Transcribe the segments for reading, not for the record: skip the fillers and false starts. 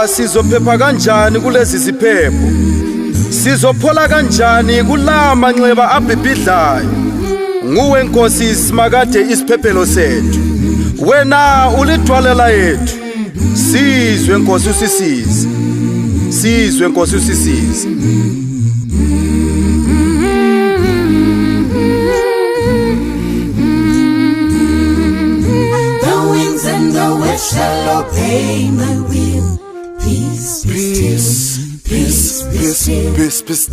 Sizophepha kanjani kulezi ziphepho? Sizophola kanjani kulama nxeba abhibhidlayo? Nguwe Nkosi isimakade isiphephelo sethu. Wena ulithwalela yethu. Sizwe Nkosi usisize. Sizwe Nkosi usisize. The winds and the waves shall obey my will. Peace, peace, peace, peace, peace, peace.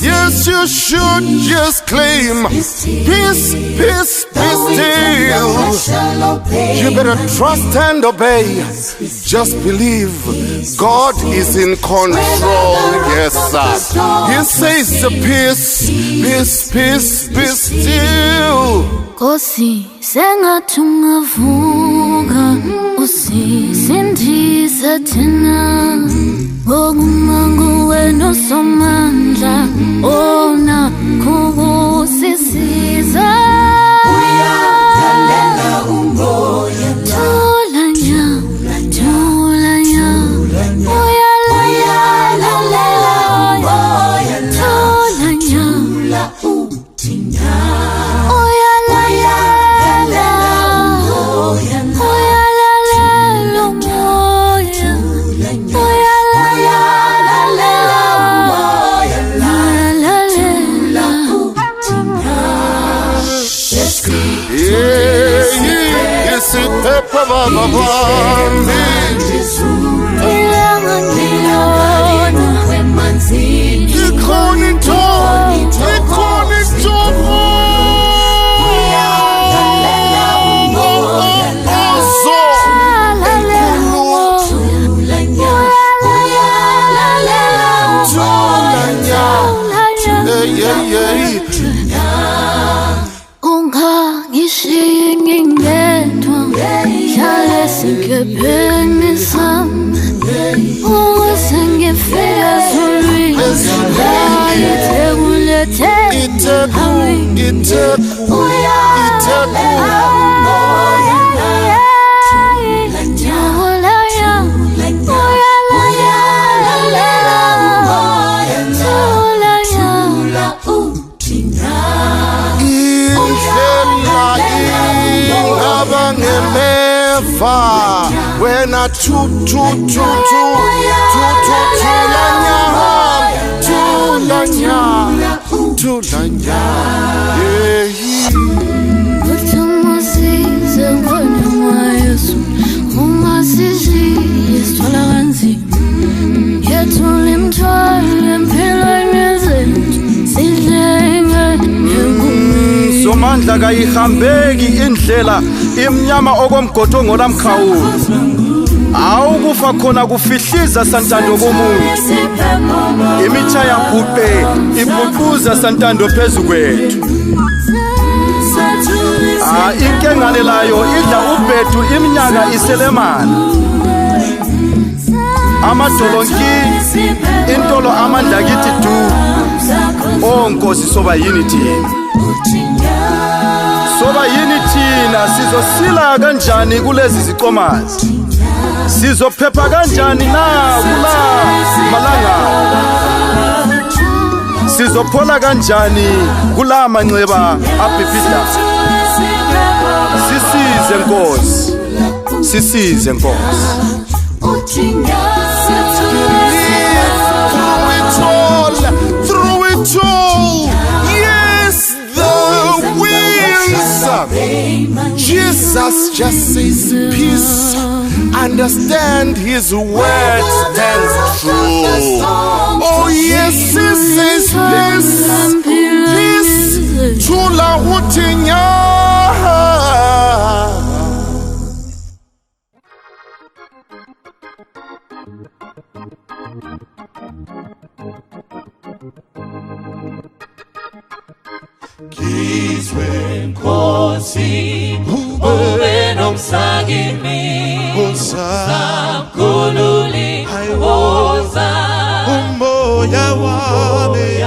Yes, you should just claim peace, peace, peace still. You better trust and obey. Just believe God is in control. Yes, sir. He says the peace, peace, peace, peace still. Nkosi sengathungavuka usisindise thina ngokumangu wena somandla ona kukusisiza uyalalela umoya tholanya uyalalela umoya tholanya uthina when I tulanya Somandla kayihambeki indlela imnyama okomgodo ngolamkhawulo. Awukufa khona kufihliza santando komuntu. Imitha yabhuqe ibhuquza santando phezu kwethu. Inkengane layo idla ubhedu iminyaka iselemana. Amadolonki intolo amandla kithi du. Nkosi soba yini thina? Soba yini thina sizosila kanjani kulezi ziqomazi? Sizophepha kanjani na kula malanga? Sizophola kanjani kula manxeba abhibhidla? Sisize Nkosi. Sisize Nkosi. Through it all. Yes, the winds. Jesus just says peace. Understand his word stands true. Oh yes, he says peace. Peace. Chula utinya. Kizwe Nkosi ube nomsakimi samkhululi woza umoya wami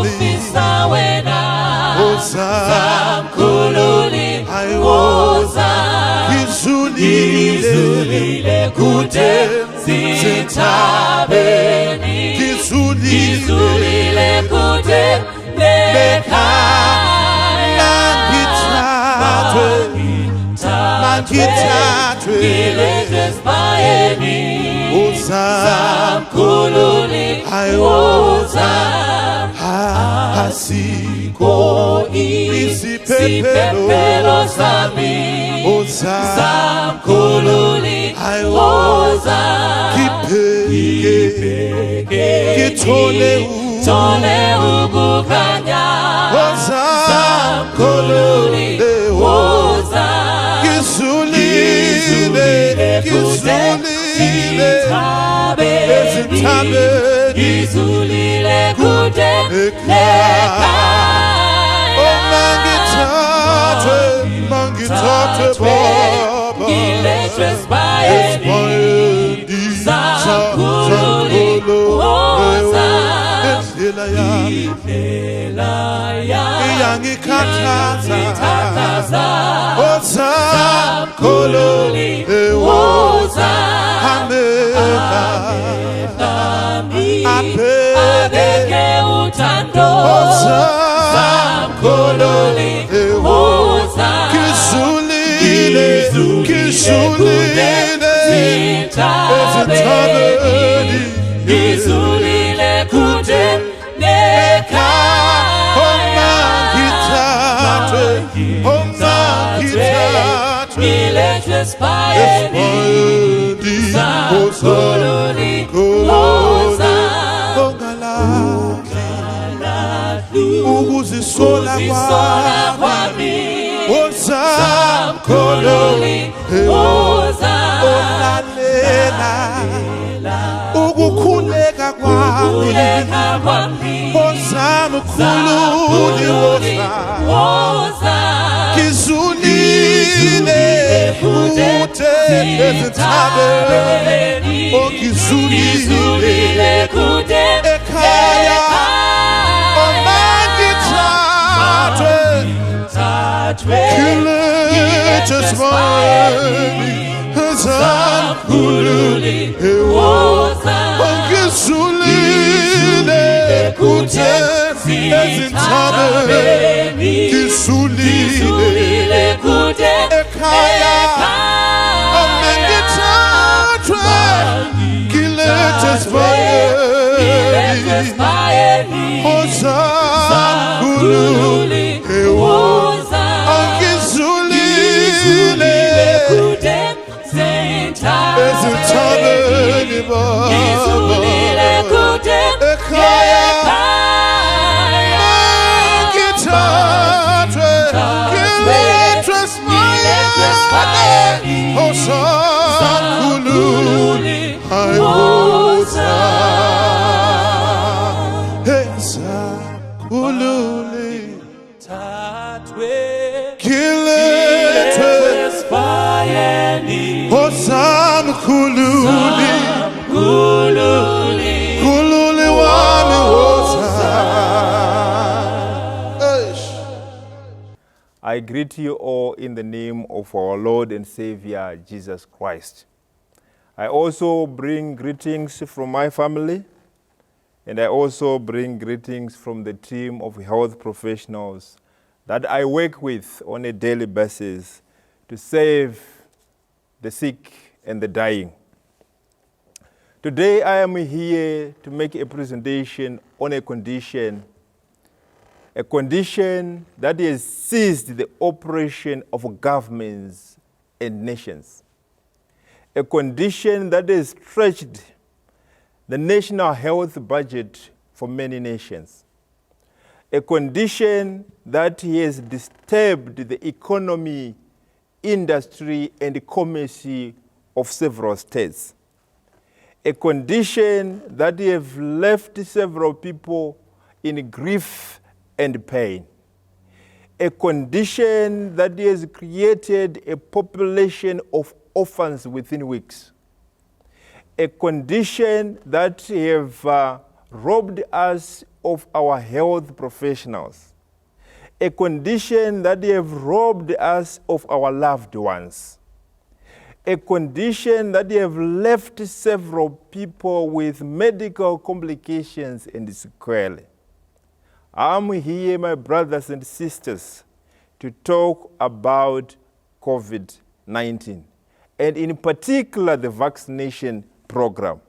ufisa wena woza Ngizulile kude zintabeni, ngizulile kude lekhaya, mangithathwe ngilethwe esibayeni, zamkhululi woza asikho isiphephelo sami, zamkhululi woza ngithole ukukhanya, zamkhululi woza ngizulile ezithabeni, ngizulile kude lekhaya, mangithathwe baba ngilethwe esibayeni, zamkhululi woza indlela iyangikhathaza, zamkhululi woza abeke uthando, zamkhululi woza ngizulile zintabeni, ngizulile kude lekhaya, ngilethwe esibayeni, zamkhululi woza ukuzisola kwami, zamkhululi woza ukukhuleka kwami, zamkhululi woza ngizulile kude ezintabeni, ngizulile kude ekhaya, ngilethwe esibayeni, zamkhululi woza ngizulile kude ezintabeni, ngizulile kude ekhaya, ngilethwe esibayeni, zamkhululi woza ngizulile kude ezintabeni, ngizulile kude ekhaya, ngilethwe esibayeni, zamkhululi woza Khululi wami woza. I greet you all in the name of our Lord and Savior, Jesus Christ. I also bring greetings from my family, and I also bring greetings from the team of health professionals that I work with on a daily basis to save the sick and the dying. Today I am here to make a presentation on a condition that has seized the operation of governments and nations. A condition that has stretched the national health budget for many nations. A condition that has disturbed the economy, industry, and commerce of several states. A condition that have left several people in grief and pain. A condition that has created a population of orphans within weeks. A condition that have robbed us of our health professionals. A condition that have robbed us of our loved ones. a condition that have left several people with medical complications and sequelae. I'm here, my brothers and sisters, to talk about COVID-19, and in particular the vaccination program.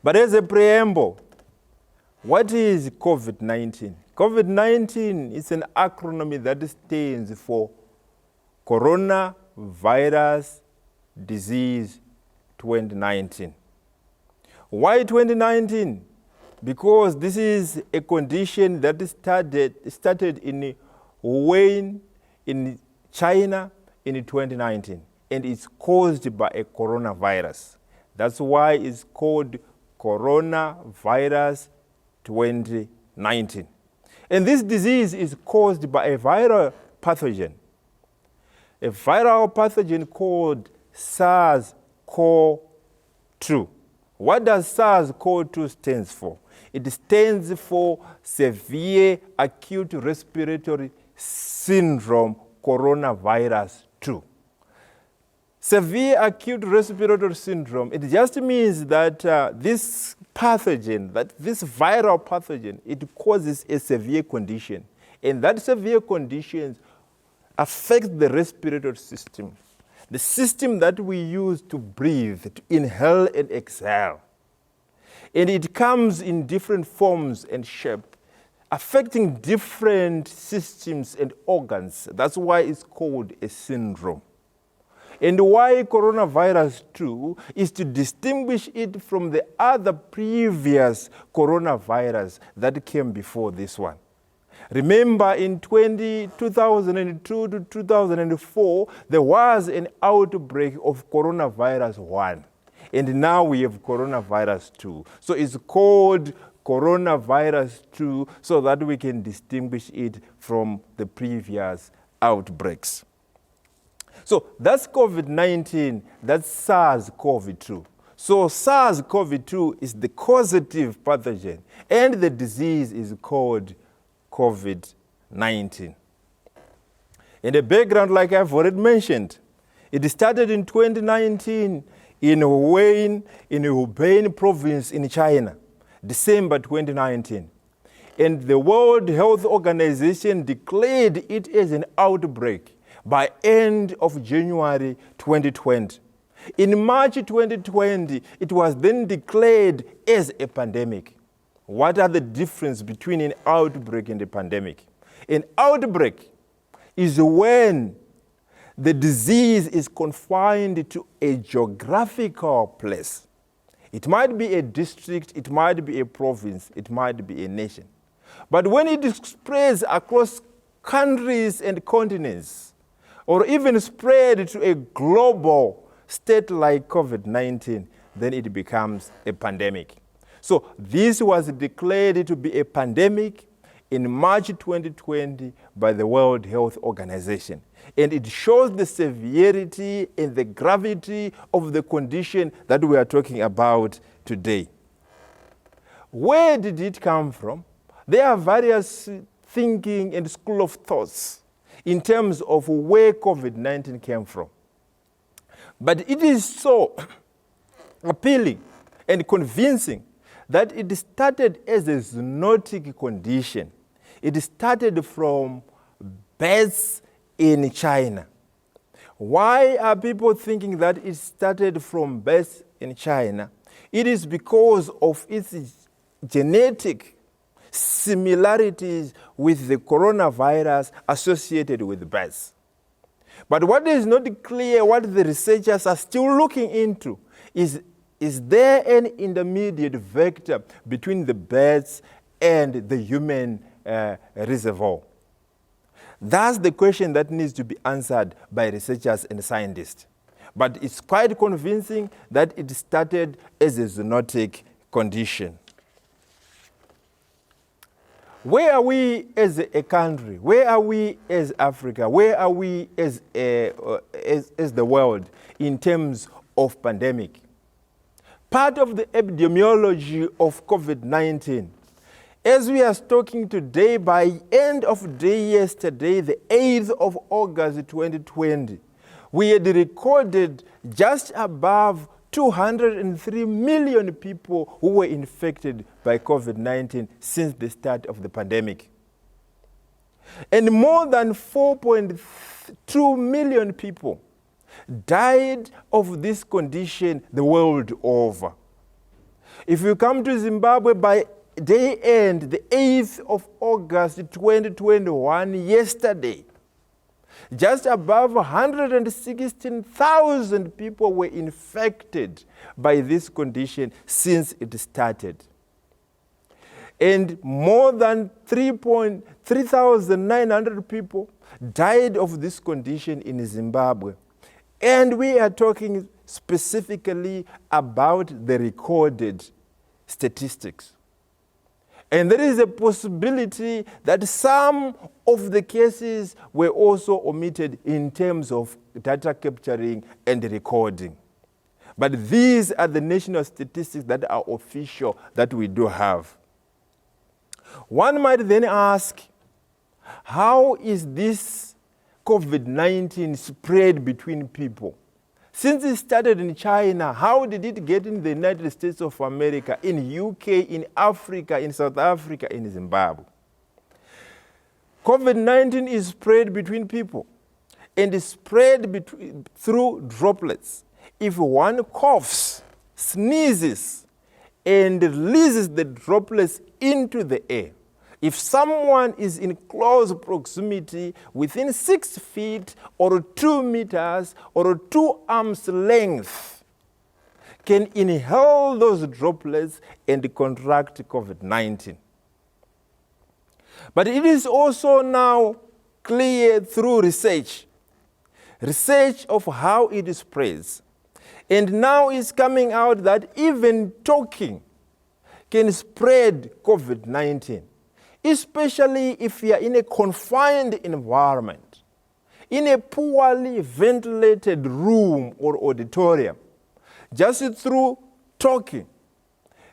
But as a preamble, what is COVID-19? COVID-19 is an acronym that stands for Coronavirus Disease 2019. Why 2019? Because this is a condition that started in Wuhan, in China, in 2019, and it's caused by a coronavirus. That's why it's called Coronavirus 2019. And this disease is caused by a viral pathogen. A viral pathogen called SARS-CoV-2. What does SARS-CoV-2 stand for? It stands for Severe Acute Respiratory Syndrome Coronavirus 2. Severe Acute Respiratory Syndrome, it just means that this pathogen, this viral pathogen, it causes a severe condition. And that severe condition affects the respiratory system, the system that we use to breathe, to inhale and exhale. And it comes in different forms and shape, affecting different systems and organs. That's why it's called a syndrome. And why coronavirus 2 is to distinguish it from the other previous coronavirus that came before this one. Remember, in 2002 to 2004, there was an outbreak of coronavirus 1. And now we have coronavirus 2. So it's called coronavirus 2 so that we can distinguish it from the previous outbreaks. So that's COVID-19, that's SARS-CoV-2. So SARS-CoV-2 is the causative pathogen, and the disease is called COVID-19. In the background, like I've already mentioned, it started in 2019 in Hubei province in China, December 2019. And the World Health Organization declared it as an outbreak by end of January 2020. In March 2020, it was then declared as a pandemic. What are the difference between an outbreak and a pandemic? An outbreak is when the disease is confined to a geographical place. It might be a district, it might be a province, it might be a nation. But when it spreads across countries and continents, or even spread to a global state like COVID-19, then it becomes a pandemic. So this was declared to be a pandemic in March 2020 by the World Health Organization. And it shows the severity and the gravity of the condition that we are talking about today. Where did it come from? There are various thinking and school of thoughts in terms of where COVID-19 came from. But it is so appealing and convincing that it started as a zoonotic condition. It started from bats in China. Why are people thinking that it started from bats in China? It is because of its genetic similarities with the coronavirus associated with bats. But what is not clear, what the researchers are still looking into, is there an intermediate vector between the bats and the human reservoir? That's the question that needs to be answered by researchers and scientists. But it's quite convincing that it started as a zoonotic condition. Where are we as a country? Where are we as Africa? Where are we as the world in terms of pandemic? Part of the epidemiology of COVID-19, as we are talking today, by end of day yesterday, the 8th of August 2020, we had recorded just above 203 million people who were infected by COVID-19 since the start of the pandemic. And more than 4.2 million people died of this condition the world over. If you come to Zimbabwe by day end, the 8th of August 2021, yesterday, just above 116,000 people were infected by this condition since it started. And more than 3,900 people died of this condition in Zimbabwe. And we are talking specifically about the recorded statistics. And there is a possibility that some of the cases were also omitted in terms of data capturing and recording. But these are the national statistics that are official that we do have. One might then ask, how is this COVID-19 spread between people? Since it started in China, how did it get in the United States of America, in UK, in Africa, in South Africa, in Zimbabwe? COVID-19 is spread between people and is spread through droplets. If one coughs, sneezes, and releases the droplets into the air, if someone is in close proximity within 6 feet or 2 meters or 2 arms length, can inhale those droplets and contract COVID-19. But it is also now clear through research of how it spreads. And now it's coming out that even talking can spread COVID-19, especially if you are in a confined environment, in a poorly ventilated room or auditorium. Just through talking,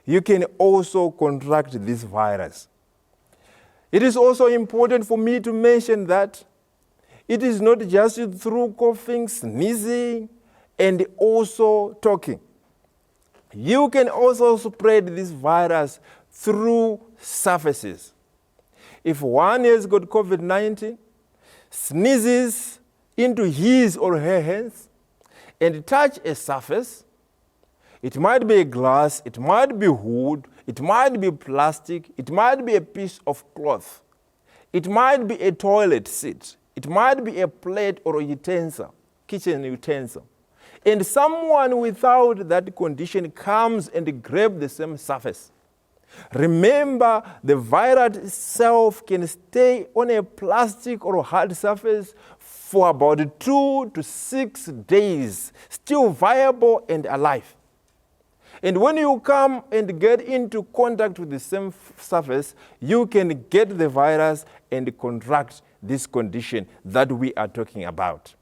you can also contract this virus. It is also important for me to mention that it is not just through coughing, sneezing, and also talking. You can also spread this virus through surfaces. If one has got COVID-19, sneezes into his or her hands, and touch a surface, it might be a glass, it might be wood, it might be plastic, it might be a piece of cloth, it might be a toilet seat, it might be a plate or a utensil, kitchen utensil. And someone without that condition comes and grabs the same surface. Remember, the virus itself can stay on a plastic or hard surface for about 2 to 6 days, still viable and alive. And when you come and get into contact with the same surface, you can get the virus and contract this condition that we are talking about.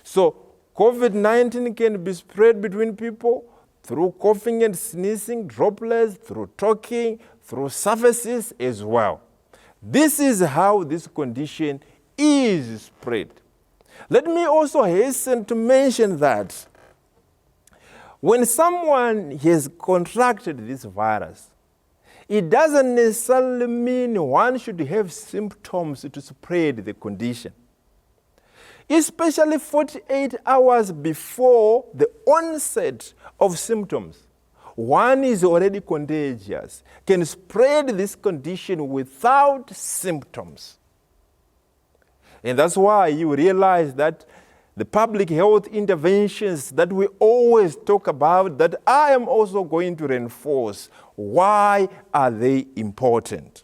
So COVID-19 can be spread between people through coughing and sneezing, droplets, through talking, through surfaces as well. This is how this condition is spread. Let me also hasten to mention that when someone has contracted this virus, it doesn't necessarily mean one should have symptoms to spread the condition. Especially 48 hours before the onset of symptoms, one is already contagious, can spread this condition without symptoms. And that's why you realize that the public health interventions that we always talk about, that I am also going to reinforce, why are they important?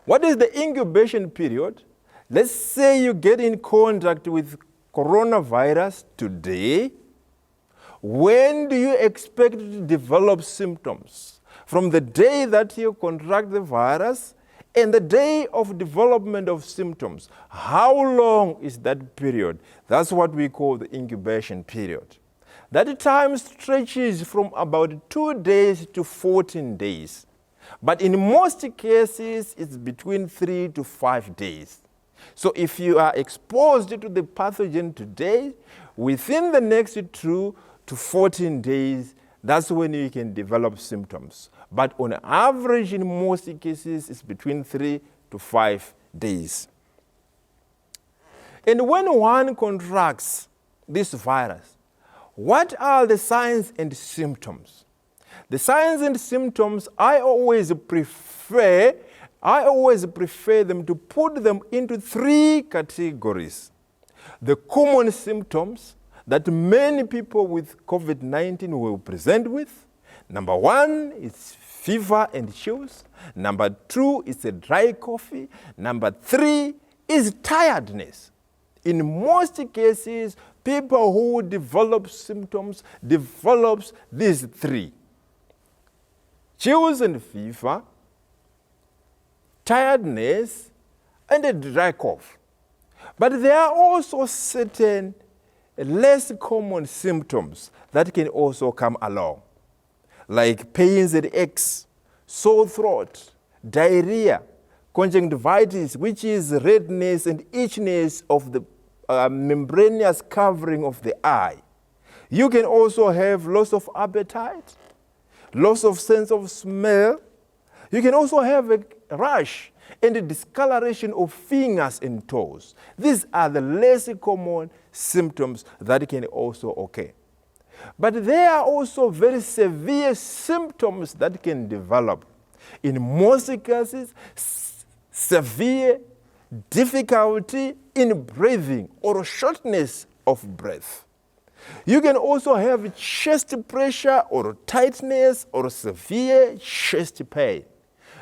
What is the incubation period? Let's say you get in contact with coronavirus today. When do you expect to develop symptoms? From the day that you contract the virus and the day of development of symptoms. How long is that period? That's what we call the incubation period. That time stretches from about 2 days to 14 days. But in most cases, it's between 3 to 5 days. So if you are exposed to the pathogen today, within the next 2 to 14 days, that's when you can develop symptoms. But on average, in most cases, it's between 3 to 5 days. And when one contracts this virus, what are the signs and symptoms? The signs and symptoms, I always prefer them to put them into 3 categories. The common symptoms that many people with COVID-19 will present with. Number 1 is fever and chills. Number 2 is a dry cough. Number 3 is tiredness. In most cases, people who develop symptoms develops these 3. Chills and fever, tiredness, and a dry cough. But there are also certain less common symptoms that can also come along, like pains and aches, sore throat, diarrhea, conjunctivitis, which is redness and itchiness of the membranous covering of the eye. You can also have loss of appetite, loss of sense of smell. You can also have a rash and a discoloration of fingers and toes. These are the less common symptoms that can also occur. But there are also very severe symptoms that can develop. In most cases, severe difficulty in breathing or shortness of breath. You can also have chest pressure or tightness or severe chest pain.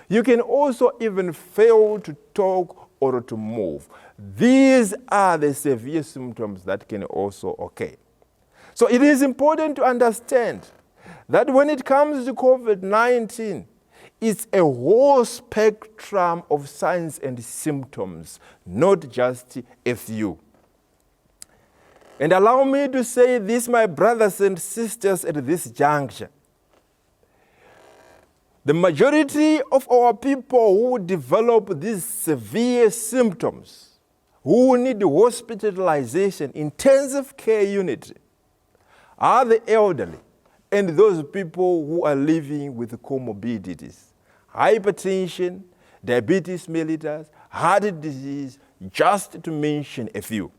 You can also even fail to talk or to move. These are the severe symptoms that can also occur. So it is important to understand that when it comes to COVID-19, it's a whole spectrum of signs and symptoms, not just a few. And allow me to say this, my brothers and sisters, at this juncture. The majority of our people who develop these severe symptoms, who need hospitalization, intensive care unit, are the elderly and those people who are living with comorbidities, hypertension, diabetes mellitus, heart disease, just to mention a few.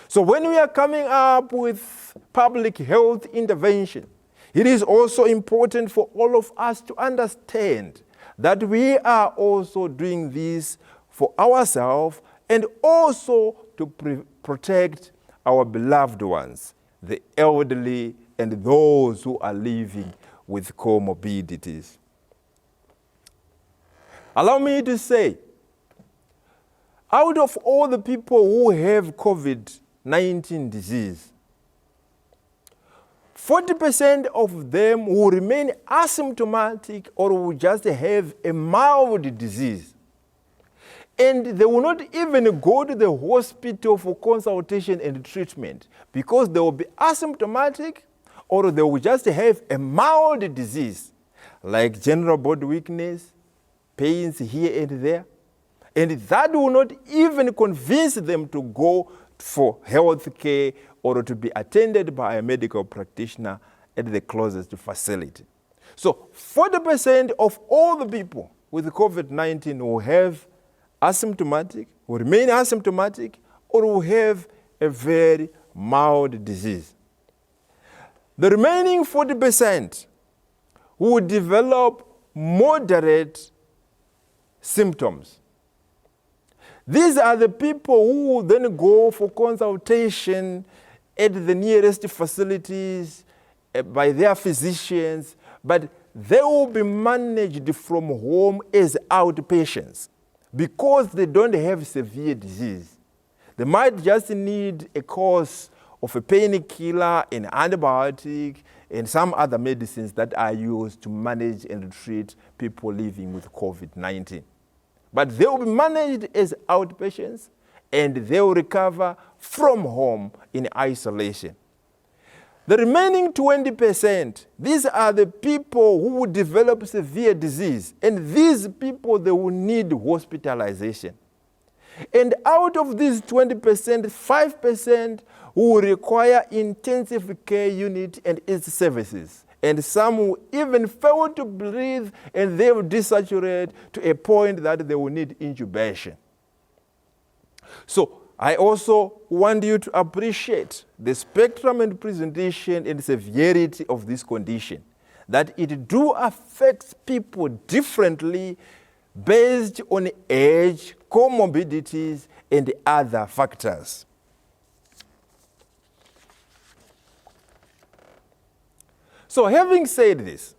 So when we are coming up with public health intervention, it is also important for all of us to understand that we are also doing this for ourselves and also to protect our beloved ones, the elderly and those who are living with comorbidities. Allow me to say, out of all the people who have COVID-19 disease, 40% of them will remain asymptomatic or will just have a mild disease. And they will not even go to the hospital for consultation and treatment because they will be asymptomatic or they will just have a mild disease like general body weakness, pains here and there. And that will not even convince them to go for health care or to be attended by a medical practitioner at the closest facility. So 40% of all the people with COVID-19 will have asymptomatic, will remain asymptomatic, or will have a very mild disease. The remaining 40% will develop moderate symptoms. These are the people who will then go for consultation at the nearest facilities by their physicians, but they will be managed from home as outpatients because they don't have severe disease. They might just need a course of a painkiller, an antibiotic, and some other medicines that are used to manage and treat people living with COVID-19. But they will be managed as outpatients and they will recover from home in isolation. The remaining 20%, these are the people who will develop severe disease, and these people, they will need hospitalization. And out of these 20%, 5% will require intensive care unit and its services. And some will even fail to breathe, and they will desaturate to a point that they will need intubation. So I also want you to appreciate the spectrum and presentation and severity of this condition, that it do affect people differently based on age, comorbidities, and other factors. So having said this,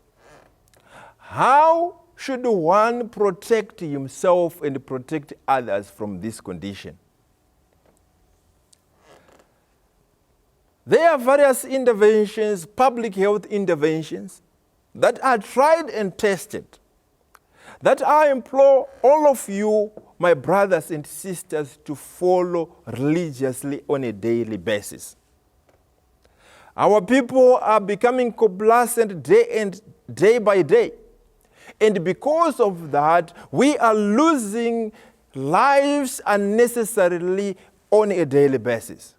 how should one protect himself and protect others from this condition? There are various interventions, public health interventions, that are tried and tested, that I implore all of you, my brothers and sisters, to follow religiously on a daily basis. Our people are becoming complacent day by day. And because of that, we are losing lives unnecessarily on a daily basis.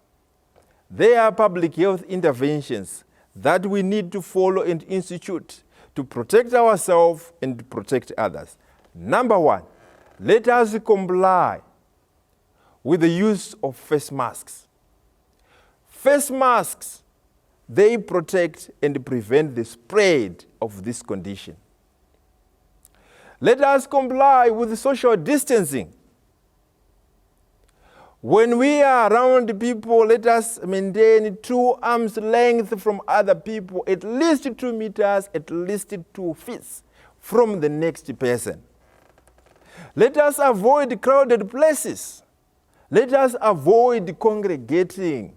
There are public health interventions that we need to follow and institute to protect ourselves and to protect others. Number one, let us comply with the use of face masks. Face masks, they protect and prevent the spread of this condition. Let us comply with social distancing. When we are around people, let us maintain 2 arms length from other people, at least 2 meters, at least 2 feet from the next person. Let us avoid crowded places. Let us avoid congregating.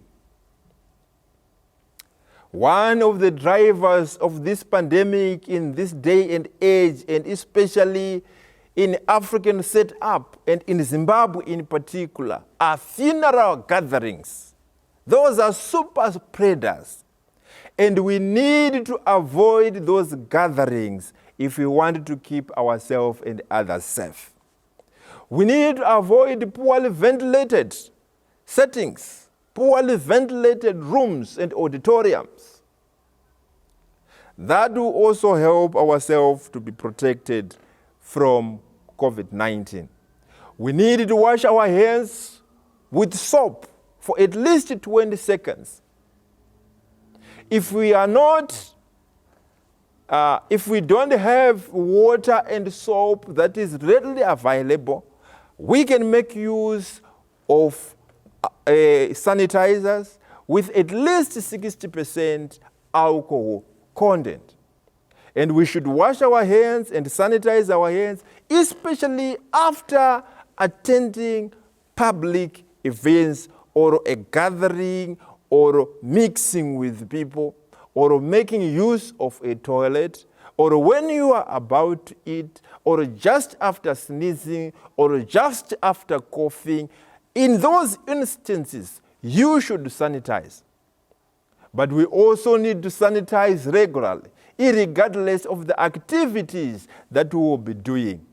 One of the drivers of this pandemic in this day and age, and especially in African setup and in Zimbabwe in particular, are funeral gatherings. Those are super spreaders. And we need to avoid those gatherings if we want to keep ourselves and others safe. We need to avoid poorly ventilated settings, poorly ventilated rooms and auditoriums. That will also help ourselves to be protected from COVID-19. We need to wash our hands with soap for at least 20 seconds. If we are not, if we don't have water and soap that is readily available, we can make use of sanitizers with at least 60% alcohol content. And we should wash our hands and sanitize our hands, especially after attending public events or a gathering or mixing with people or making use of a toilet, or when you are about to eat, or just after sneezing, or just after coughing. In those instances, you should sanitize. But we also need to sanitize regularly, irregardless of the activities that we will be doing.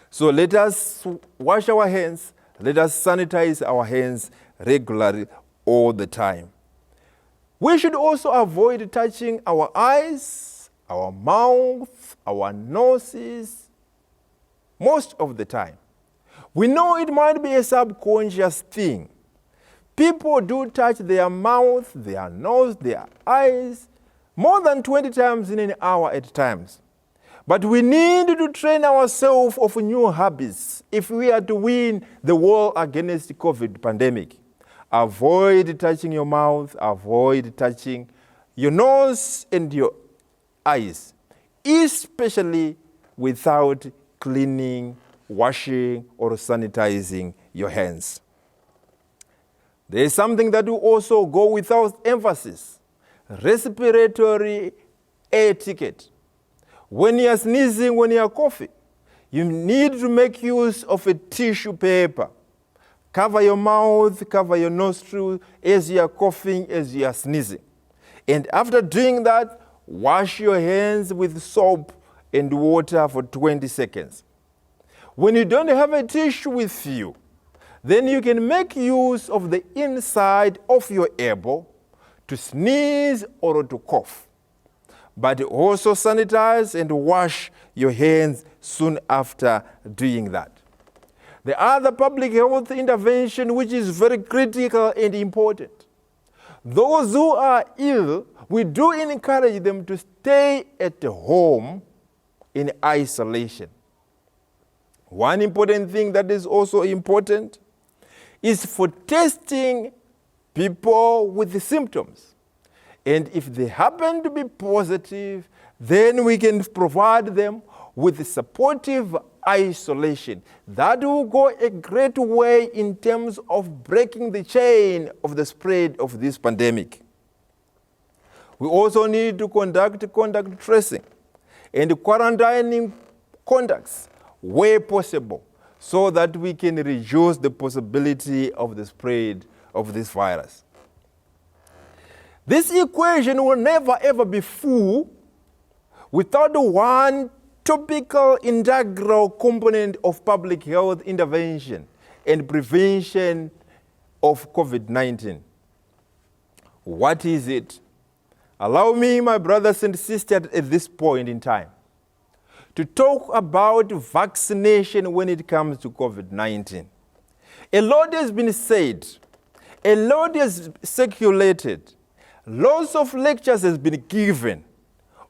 So let us wash our hands, let us sanitize our hands regularly all the time. We should also avoid touching our eyes, our mouth, our noses, most of the time. We know it might be a subconscious thing. People do touch their mouth, their nose, their eyes, more than 20 times in an hour at times. But we need to train ourselves of new habits if we are to win the war against the COVID pandemic. Avoid touching your mouth, avoid touching your nose and your eyes, especially without cleaning, washing, or sanitizing your hands. There is something that will also go without emphasis: respiratory etiquette. When you are sneezing, when you are coughing, you need to make use of a tissue paper. Cover your mouth, cover your nostrils as you are coughing, as you are sneezing. And after doing that, wash your hands with soap and water for 20 seconds. When you don't have a tissue with you, then you can make use of the inside of your elbow to sneeze or to cough. But also sanitize and wash your hands soon after doing that. The other public health intervention, which is very critical and important. Those who are ill, we do encourage them to stay at home in isolation. One important thing that is also important is for testing people with the symptoms. And if they happen to be positive, then we can provide them with supportive isolation. That will go a great way in terms of breaking the chain of the spread of this pandemic. We also need to conduct contact tracing and quarantining contacts where possible so that we can reduce the possibility of the spread of this virus. This equation will never ever be full without one topical integral component of public health intervention and prevention of COVID-19. What is it? Allow me, my brothers and sisters, at this point in time, to talk about vaccination when it comes to COVID-19. A lot has been said, a lot has circulated, lots of lectures has been given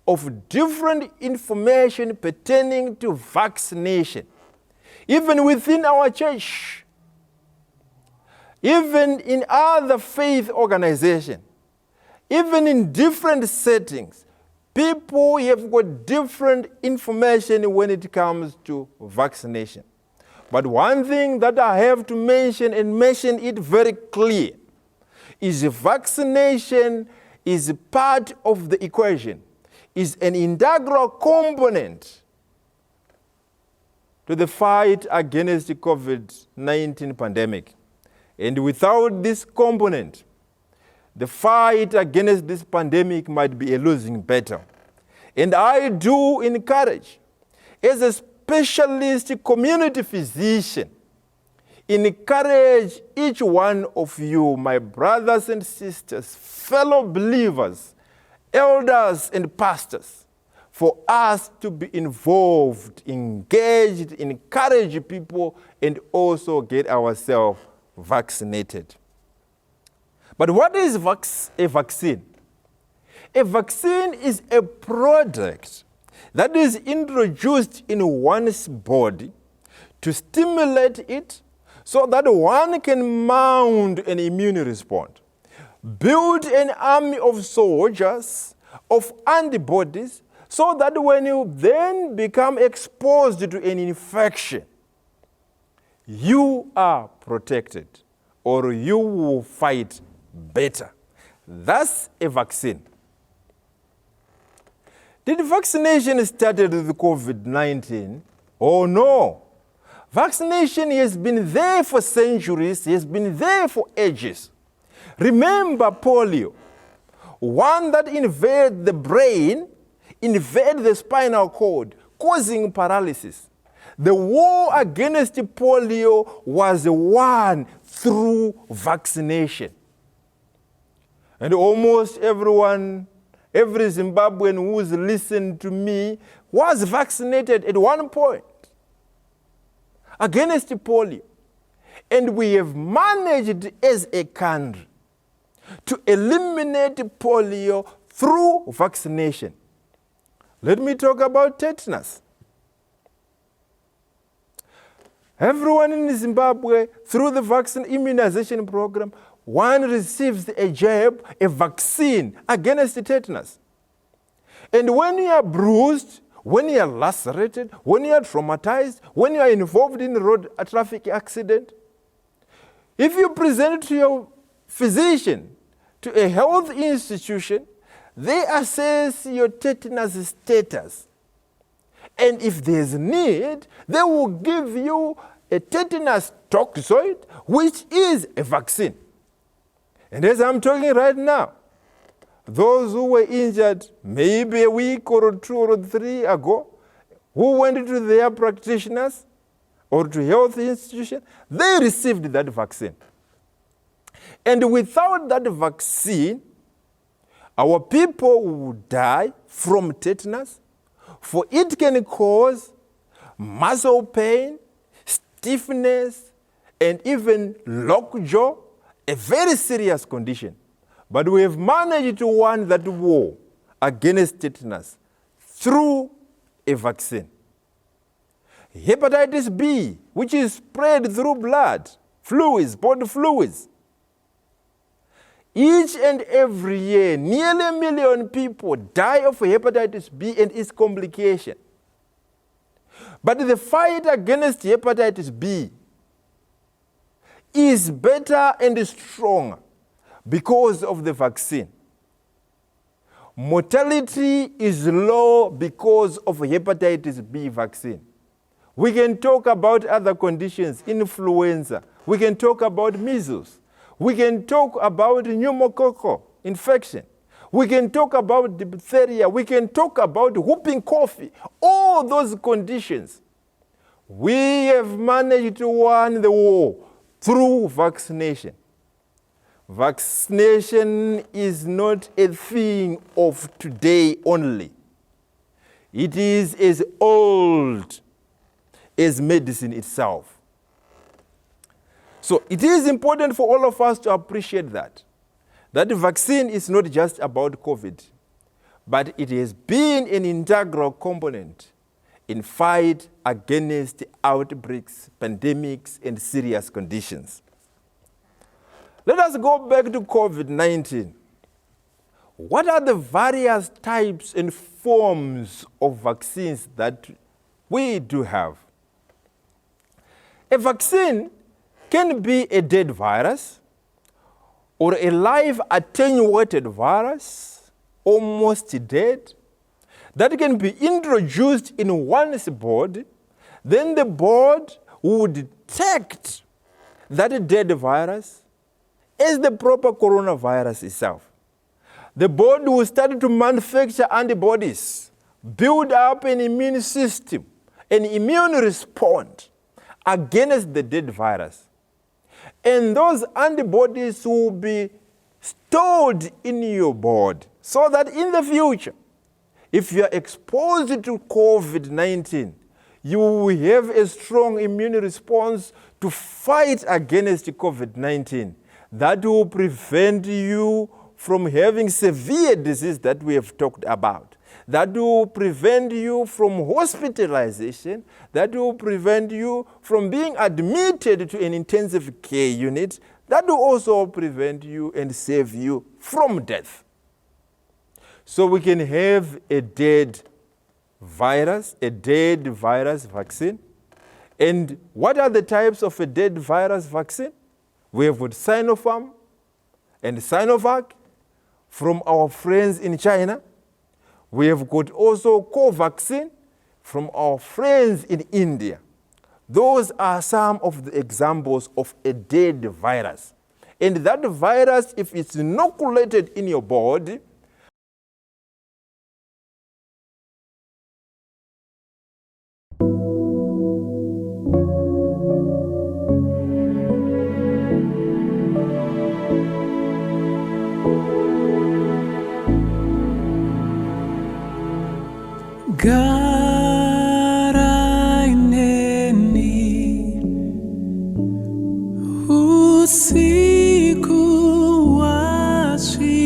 of different information pertaining to vaccination, even within our church, even in other faith organizations, even in different settings. People have got different information when it comes to vaccination. But one thing that I have to mention, and mention it very clear, is vaccination is part of the equation, is an integral component to the fight against the COVID-19 pandemic. And without this component, the fight against this pandemic might be a losing battle. And I do encourage, as a specialist community physician, encourage each one of you, my brothers and sisters, fellow believers, elders and pastors, for us to be involved, engaged, encourage people, and also get ourselves vaccinated. But what is a vaccine? A vaccine is a product that is introduced in one's body to stimulate it so that one can mount an immune response, build an army of soldiers, of antibodies, so that when you then become exposed to an infection, you are protected, or you will fight better. That's a vaccine. Did vaccination started with COVID-19? Oh no. Vaccination has been there for centuries, has been there for ages. Remember polio, one that invaded the brain, invaded the spinal cord, causing paralysis. The war against polio was won through vaccination. And almost everyone, every Zimbabwean who's listened to me was vaccinated at one point against polio. And we have managed as a country to eliminate polio through vaccination. Let me talk about tetanus. Everyone in Zimbabwe, through the vaccine immunization program, one receives a jab, a vaccine against tetanus. And when you are bruised, when you are lacerated, when you are traumatized, when you are involved in a road traffic accident, if you present to your physician, to a health institution, they assess your tetanus status. And if there's need, they will give you a tetanus toxoid, which is a vaccine. And as I'm talking right now, those who were injured maybe a week or 2 or 3 ago, who went to their practitioners, or to health institution, they received that vaccine. And without that vaccine, our people would die from tetanus, for it can cause muscle pain, stiffness, and even lockjaw, a very serious condition. But we have managed to win that war against tetanus through a vaccine. Hepatitis B, which is spread through blood, fluids, body fluids. Each and every year, nearly 1 million people die of hepatitis B and its complication. But the fight against hepatitis B is better and stronger because of the vaccine. Mortality is low because of hepatitis B vaccine. We can talk about other conditions, influenza. We can talk about measles. We can talk about pneumococcal infection. We can talk about diphtheria. We can talk about whooping cough. All those conditions, we have managed to win the war through vaccination. Vaccination is not a thing of today only. It is as old as medicine itself. So it is important for all of us to appreciate that the vaccine is not just about COVID, but it has been an integral component in fight against outbreaks, pandemics, and serious conditions. Let us go back to COVID-19. What are the various types and forms of vaccines that we do have? A vaccine can be a dead virus or a live attenuated virus, almost dead, that can be introduced in one's body. Then the body would detect that dead virus as the proper coronavirus itself. The body will start to manufacture antibodies, build up an immune system, an immune response against the dead virus. And those antibodies will be stored in your body so that in the future, if you are exposed to COVID-19, you will have a strong immune response to fight against COVID-19. That will prevent you from having severe disease that we have talked about. That will prevent you from hospitalization. That will prevent you from being admitted to an intensive care unit. That will also prevent you and save you from death. So we can have a dead virus vaccine. And what are the types of a dead virus vaccine? We have got Sinopharm and Sinovac from our friends in China. We have got also Covaxin from our friends in India. Those are some of the examples of a dead virus. And that virus, if it's inoculated in your body, Garaineni usiku washika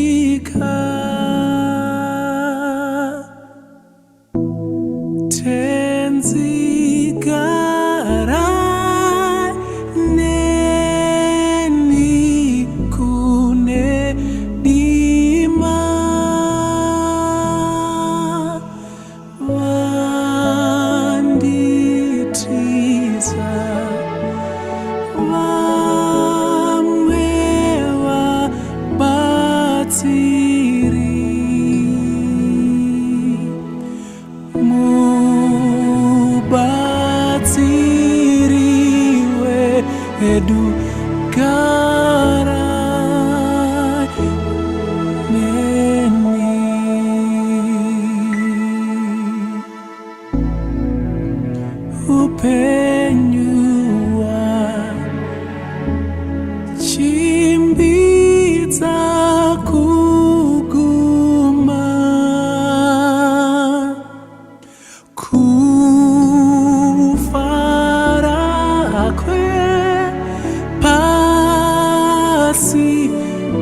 tenzi garaineni kune dima edu gara neni upenyu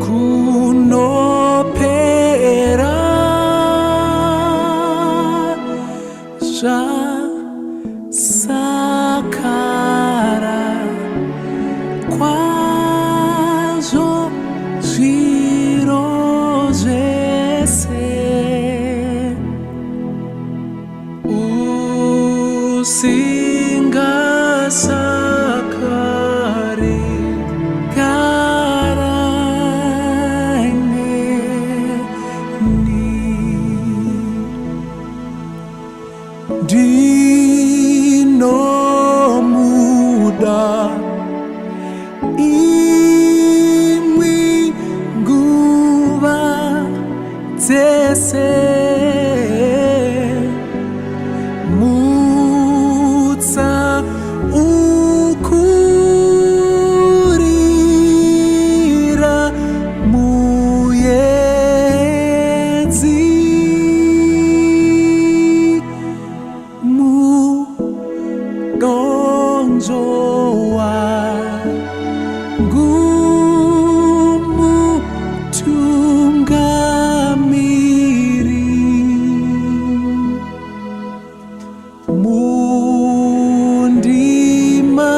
kunopera zvasakara kwazvo zviro zvese usingasakari ndinomuda imwi nguva dzese mutsa ukurira muedzi donzo wangu mutungamiri mundima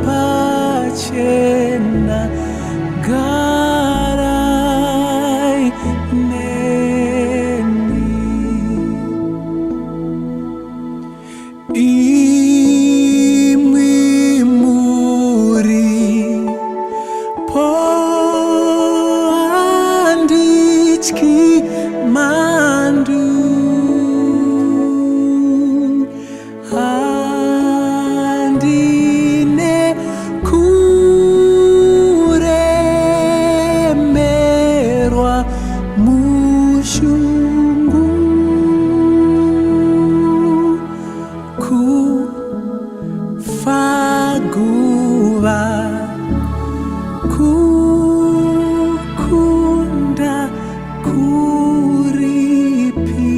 pachena garai neni imwi muri poandityi mandu handine kuremerwa mushungu faguva kukunda kuripi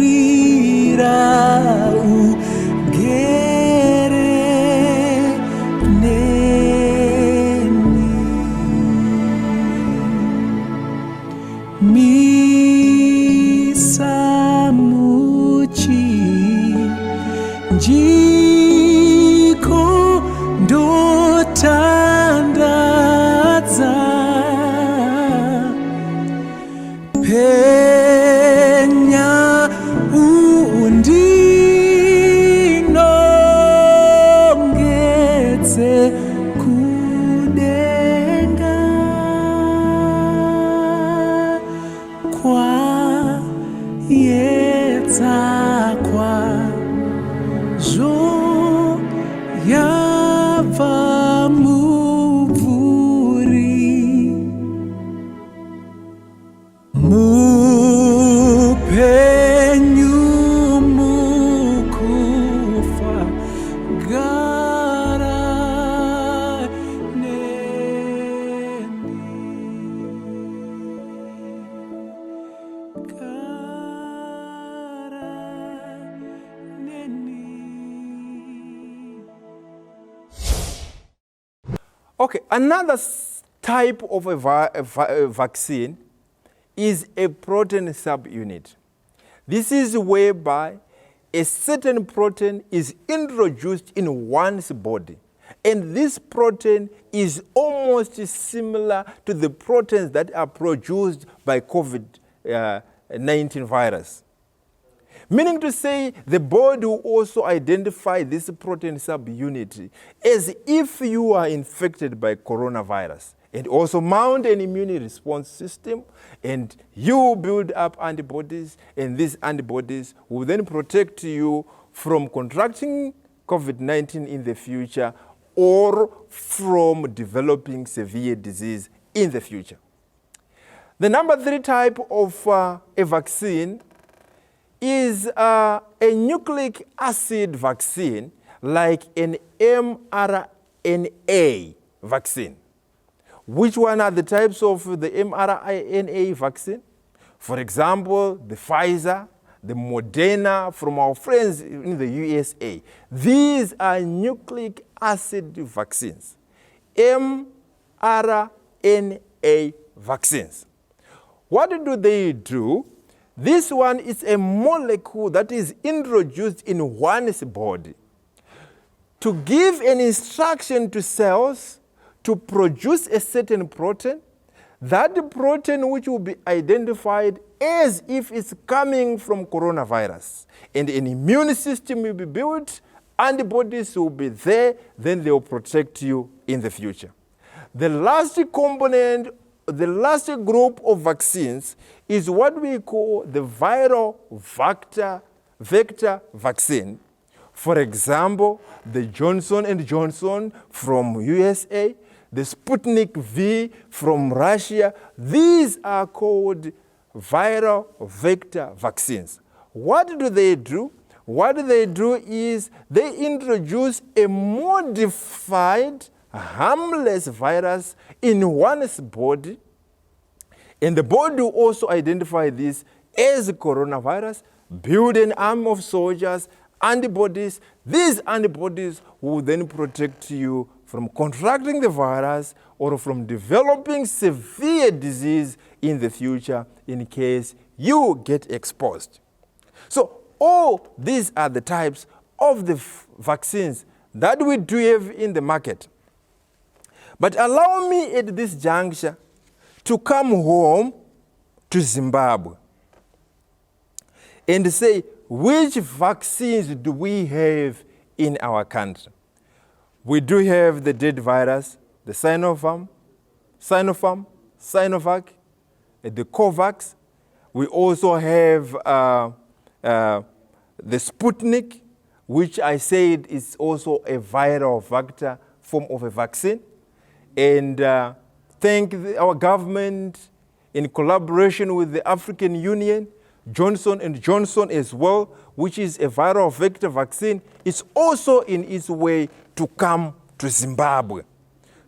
ndinokurira ugere neni misamuchi njiko ndotandadza penya undinongedze kudenga kwayedza kwazvo yabva mubvuri mupenyu mukufa gara neni gara neni. Okay, another type of a vaccine is a protein subunit. This is whereby a certain protein is introduced in one's body. And this protein is almost similar to the proteins that are produced by COVID-19 virus. Meaning to say, the body will also identify this protein subunit as if you are infected by coronavirus, and also mount an immune response system, and you build up antibodies, and these antibodies will then protect you from contracting COVID-19 in the future or from developing severe disease in the future. The number 3 type of a vaccine is a nucleic acid vaccine, like an mRNA vaccine. Which one are the types of the mRNA vaccine? For example, the Pfizer, the Moderna from our friends in the USA. These are nucleic acid vaccines, mRNA vaccines. What do they do? This one is a molecule that is introduced in one's body to give an instruction to cells to produce a certain protein. That protein which will be identified as if it's coming from coronavirus. And an immune system will be built, antibodies will be there, then they will protect you in the future. The last component, the last group of vaccines is what we call the viral vector vaccine. For example, the Johnson & Johnson from USA, the Sputnik V from Russia. These are called viral vector vaccines. What do they do? What they do is they introduce a modified, harmless virus in one's body, and the body will also identify this as coronavirus, build an army of soldiers, antibodies. These antibodies will then protect you from contracting the virus or from developing severe disease in the future in case you get exposed. So all these are the types of the vaccines that we do have in the market. But allow me at this juncture to come home to Zimbabwe and say, which vaccines do we have in our country? We do have the dead virus, the Sinopharm, Sinovac, the Covax. We also have the Sputnik, which I said is also a viral vector form of a vaccine. And thank our government in collaboration with the African Union, Johnson & Johnson as well, which is a viral vector vaccine, is also in its way to come to Zimbabwe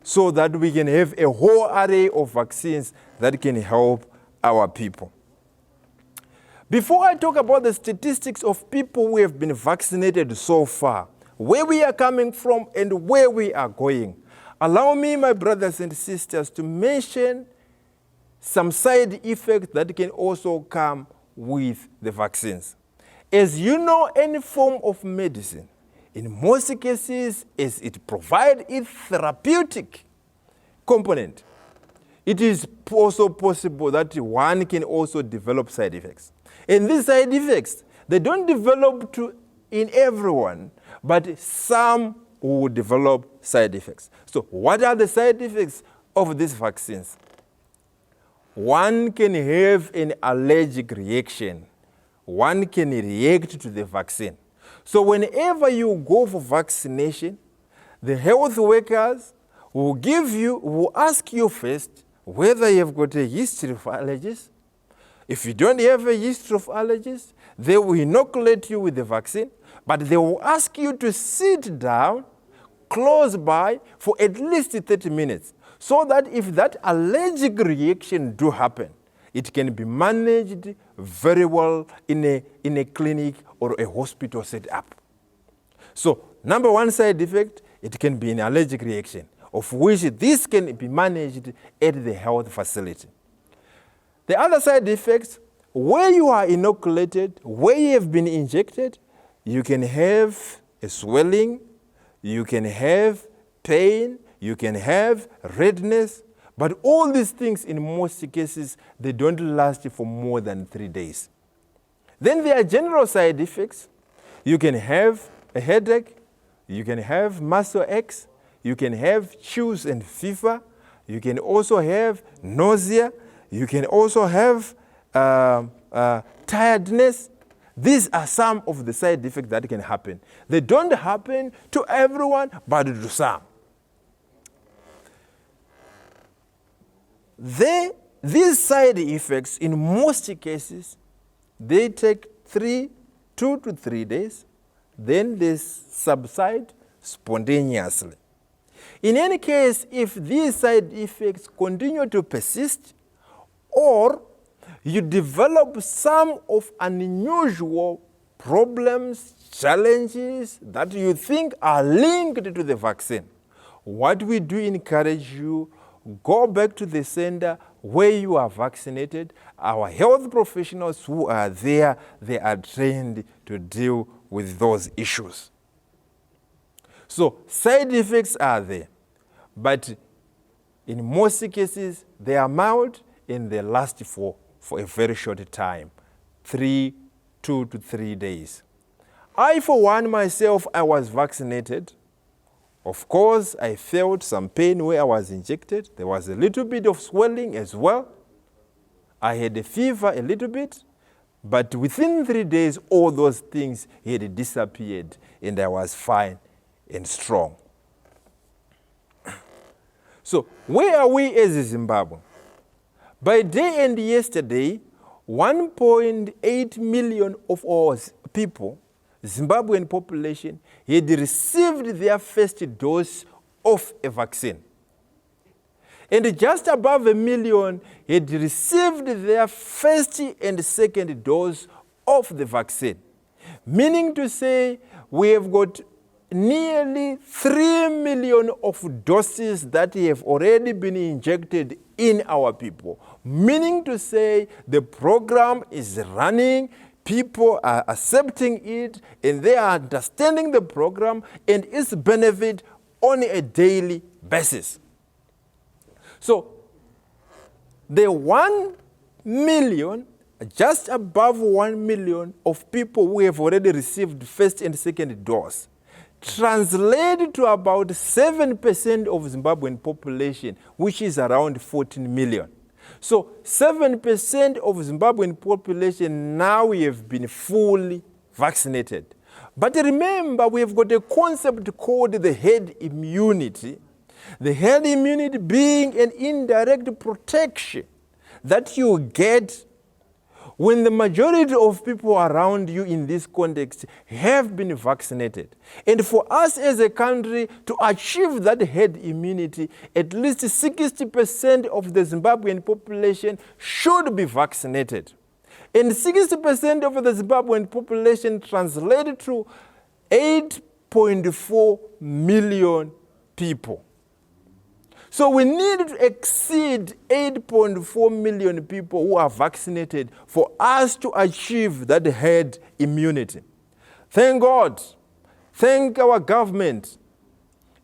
so that we can have a whole array of vaccines that can help our people. Before I talk about the statistics of people who have been vaccinated so far, where we are coming from and where we are going, allow me, my brothers and sisters, to mention some side effects that can also come with the vaccines. As you know, any form of medicine, in most cases, as it provides its therapeutic component, it is also possible that one can also develop side effects. And these side effects, they don't develop in everyone, but some will develop side effects. So what are the side effects of these vaccines? One can have an allergic reaction. One can react to the vaccine. So whenever you go for vaccination, the health workers will ask you first whether you have got a history of allergies. If you don't have a history of allergies, they will inoculate you with the vaccine, but they will ask you to sit down close by for at least 30 minutes, so that if that allergic reaction do happen, it can be managed very well in a clinic or a hospital set up. So, number one side effect, it can be an allergic reaction, of which this can be managed at the health facility. The other side effects, where you are inoculated, where you have been injected, you can have a swelling, you can have pain, you can have redness, but all these things in most cases, they don't last for more than 3 days. Then there are general side effects. You can have a headache, you can have muscle aches, you can have chills and fever, you can also have nausea, you can also have tiredness. These are some of the side effects that can happen. They don't happen to everyone, but to some. These side effects, in most cases, they take 2 to 3 days, then they subside spontaneously. In any case, if these side effects continue to persist, or you develop some of unusual problems, challenges that you think are linked to the vaccine. What we do encourage you, go back to the center where you are vaccinated. Our health professionals who are there, they are trained to deal with those issues. So side effects are there, but in most cases, they are mild and they last for a very short time, 2 to 3 days. I, for one, myself, I was vaccinated. Of course, I felt some pain where I was injected. There was a little bit of swelling as well. I had a fever a little bit, but within 3 days, all those things had disappeared and I was fine and strong. So, where are we as Zimbabwe? By day and yesterday, 1.8 million of our people, Zimbabwean population, had received their first dose of a vaccine. And just above 1 million had received their first and second dose of the vaccine. Meaning to say, we have got nearly 3 million of doses that have already been injected in our people. Meaning to say, the program is running, people are accepting it, and they are understanding the program and its benefit on a daily basis. So, the 1 million, just above 1 million of people who have already received first and second dose, translated to about 7% of Zimbabwean population, which is around 14 million. So 7% of Zimbabwean population now have been fully vaccinated. But remember, we have got a concept called the herd immunity. The herd immunity being an indirect protection that you get when the majority of people around you in this context have been vaccinated. And for us as a country to achieve that herd immunity, at least 60% of the Zimbabwean population should be vaccinated. And 60% of the Zimbabwean population translated to 8.4 million people. So we need to exceed 8.4 million people who are vaccinated for us to achieve that herd immunity. Thank God. Thank our government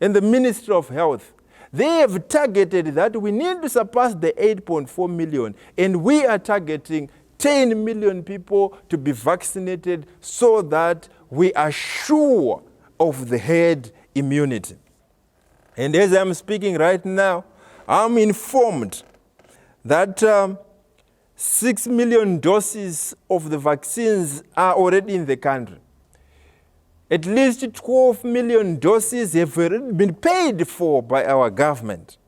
and the Ministry of Health. They have targeted that we need to surpass the 8.4 million, and we are targeting 10 million people to be vaccinated so that we are sure of the herd immunity. And as I'm speaking right now, I'm informed that 6 million doses of the vaccines are already in the country. At least 12 million doses have already been paid for by our government.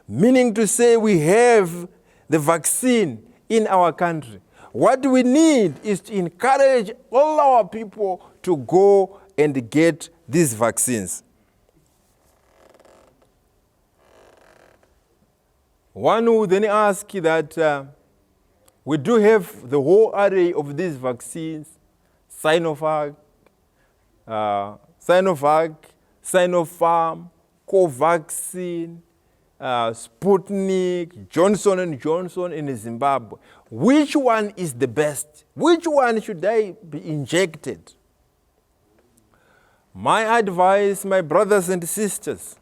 Meaning to say we have the vaccine in our country. What we need is to encourage all our people to go and get these vaccines. One would then ask that we do have the whole array of these vaccines, Sinopharm, Covaxin, Sputnik, Johnson & Johnson in Zimbabwe. Which one is the best? Which one should I be injected? My advice, my brothers and sisters,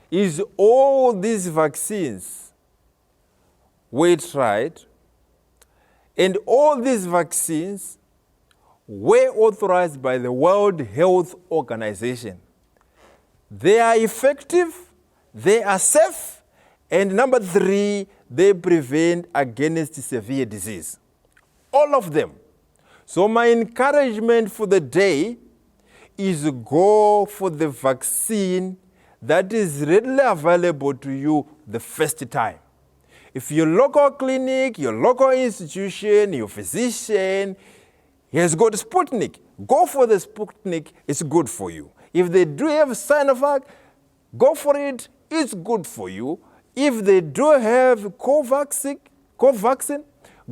is all these vaccines were tried, and all these vaccines were authorized by the World Health Organization. They are effective, they are safe, and number 3, they prevent against severe disease. All of them. So my encouragement for the day is go for the vaccine that is readily available to you the first time. If your local clinic, your local institution, your physician has got Sputnik, go for the Sputnik, it's good for you. If they do have Sinopharm, go for it, it's good for you. If they do have Covaxin, vaccine,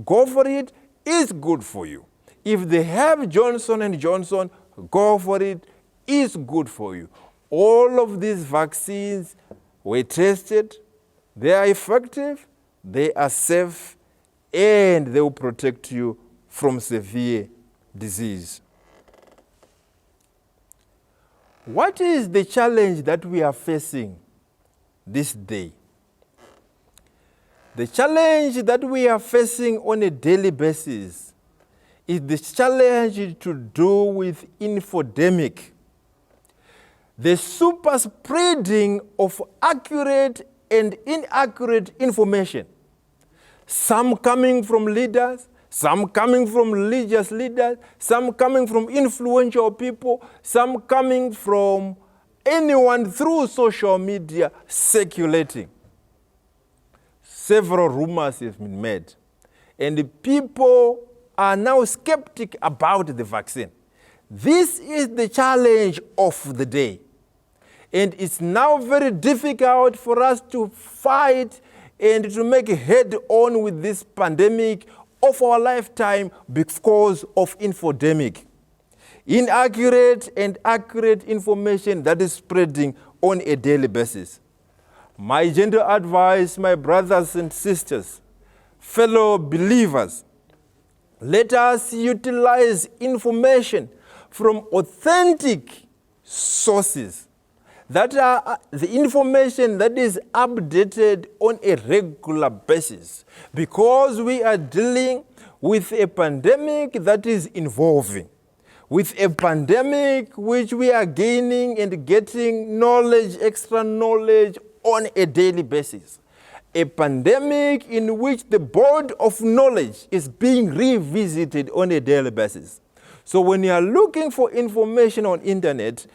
go for it. It's good for you. If they have Johnson & Johnson, go for it. It's good for you. All of these vaccines were tested. They are effective, they are safe, and they will protect you from severe disease. What is the challenge that we are facing this day? The challenge that we are facing on a daily basis is the challenge to do with infodemic, the super spreading of accurate and inaccurate information, some coming from leaders, some coming from religious leaders, some coming from influential people, some coming from anyone through social media circulating. Several rumors have been made, and the people are now skeptic about the vaccine. This is the challenge of the day. And it's now very difficult for us to fight and to make head on with this pandemic of our lifetime because of infodemic. Inaccurate and accurate information that is spreading on a daily basis. My gentle advice, my brothers and sisters, fellow believers, let us utilize information from authentic sources that are the information that is updated on a regular basis, because we are dealing with a pandemic that is evolving, with a pandemic which we are gaining and getting knowledge, extra knowledge on a daily basis. A pandemic in which the board of knowledge is being revisited on a daily basis. So when you are looking for information on internet,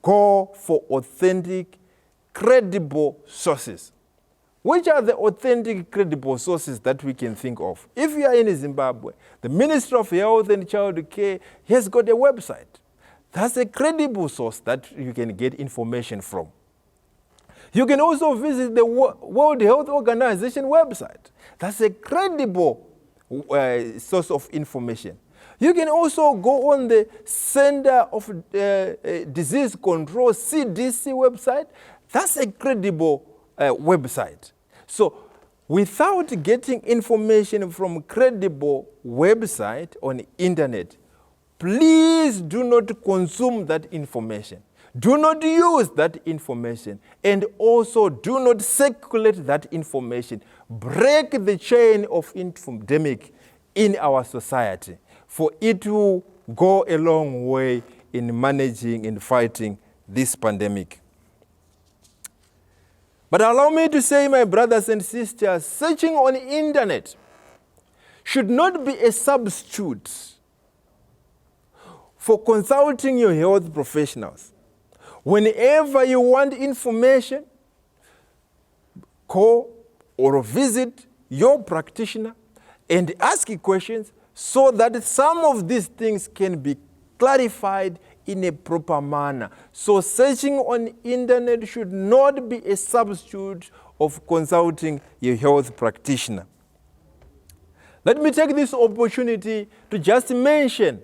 go for authentic, credible sources. Which are the authentic, credible sources that we can think of? If you are in Zimbabwe, the Ministry of Health and Child Care has got a website. That's a credible source that you can get information from. You can also visit the World Health Organization website. That's a credible source of information. You can also go on the Center of Disease Control, CDC website. That's a credible website. So without getting information from credible website on the internet, please do not consume that information. Do not use that information, and also do not circulate that information. Break the chain of infodemic in our society, for it will go a long way in managing and fighting this pandemic. But allow me to say, my brothers and sisters, searching on the internet should not be a substitute for consulting your health professionals. Whenever you want information, call or visit your practitioner and ask questions so that some of these things can be clarified in a proper manner. So searching on the internet should not be a substitute of consulting your health practitioner. Let me take this opportunity to just mention